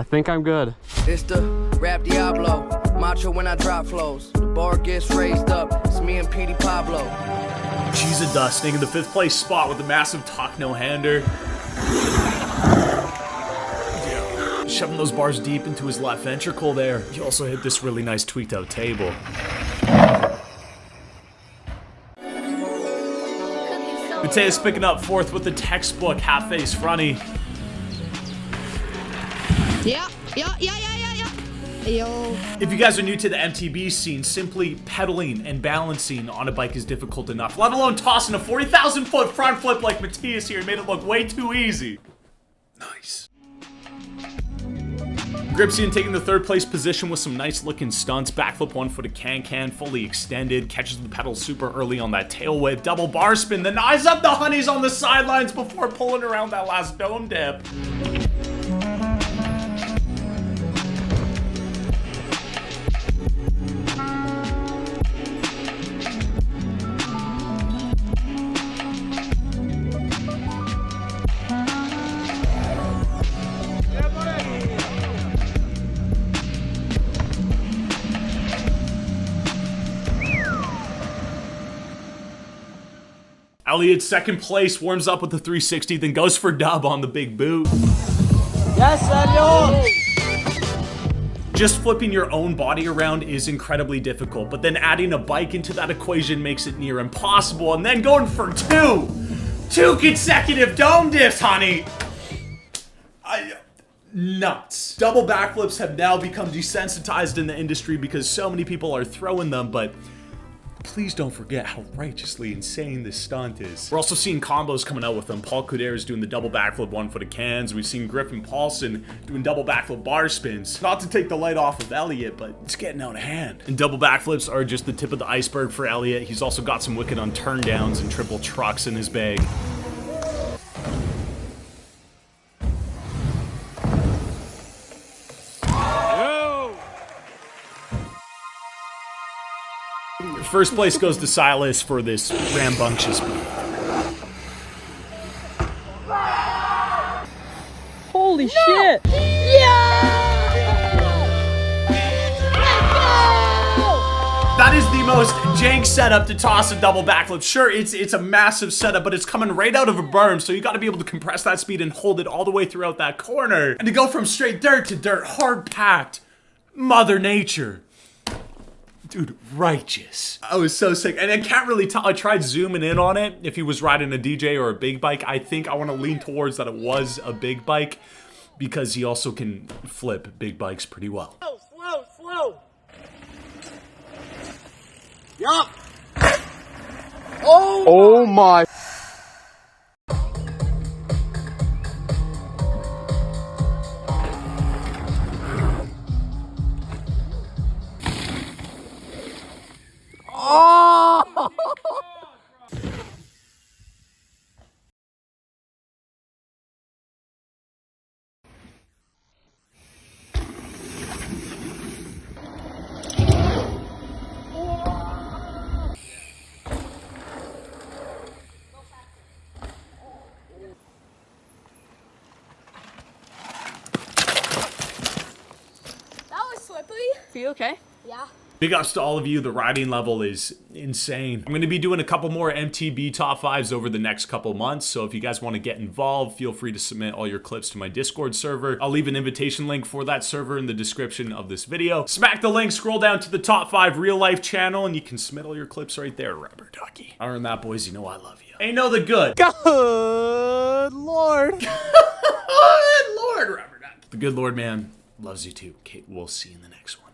think I'm good. It's the rap Diablo, macho when I drop flows. The bar gets raised up, it's me and Petey Pablo. Cheeseitzdust taking the 5th place spot with a massive tuck no-hander. Shoving those bars deep into his left ventricle there. He also hit this really nice tweaked out table. Matthias picking up 4th with the textbook half-face fronty. Yeah. Yo. If you guys are new to the MTB scene, simply pedaling and balancing on a bike is difficult enough, let alone tossing a 40,000 foot front flip like Matthias here. He made it look way too easy. Nice. TheGripsion taking the 3rd place position with some nice looking stunts. Backflip 1-footed can, fully extended. Catches the pedal super early on that tail whip. Double bar spin, then eyes up the honeys on the sidelines before pulling around that last dome dip. Elliot, 2nd place, warms up with the 360, then goes for dub on the big boot. Yes, Elliot! Just flipping your own body around is incredibly difficult, but then adding a bike into that equation makes it near impossible, and then going for two consecutive dome diffs, honey! Nuts. Double backflips have now become desensitized in the industry because so many people are throwing them, but please don't forget how righteously insane this stunt is. We're also seeing combos coming out with them. Paul Couder is doing the double backflip 1-footed cans. We've seen Griffin Paulson doing double backflip bar spins. Not to take the light off of Elliot, but it's getting out of hand. And double backflips are just the tip of the iceberg for Elliot. He's also got some wicked on turn downs and triple trucks in his bag. First place goes to SILAS for this rambunctious move. Holy shit! That is the most jank setup to toss a double backflip. Sure, it's a massive setup, but it's coming right out of a berm, so you gotta be able to compress that speed and hold it all the way throughout that corner. And to go from straight dirt to dirt, hard packed, Mother Nature. Dude, righteous. I was so sick. And I can't really tell. I tried zooming in on it. If he was riding a DJ or a big bike, I think I want to lean towards that it was a big bike because he also can flip big bikes pretty well. Slow. Yup. Oh my. Are you okay? Yeah. Big ups to all of you. The riding level is insane. I'm going to be doing a couple more MTB top 5s over the next couple months. So if you guys want to get involved, feel free to submit all your clips to my Discord server. I'll leave an invitation link for that server in the description of this video. Smack the link, scroll down to the top 5 real life channel, and you can submit all your clips right there, Rubber Ducky. Other than that, boys, you know I love you. Ain't no the good. Good Lord. Good Lord, Rubber Ducky. The good Lord, man, loves you too. Okay, we'll see you in the next one.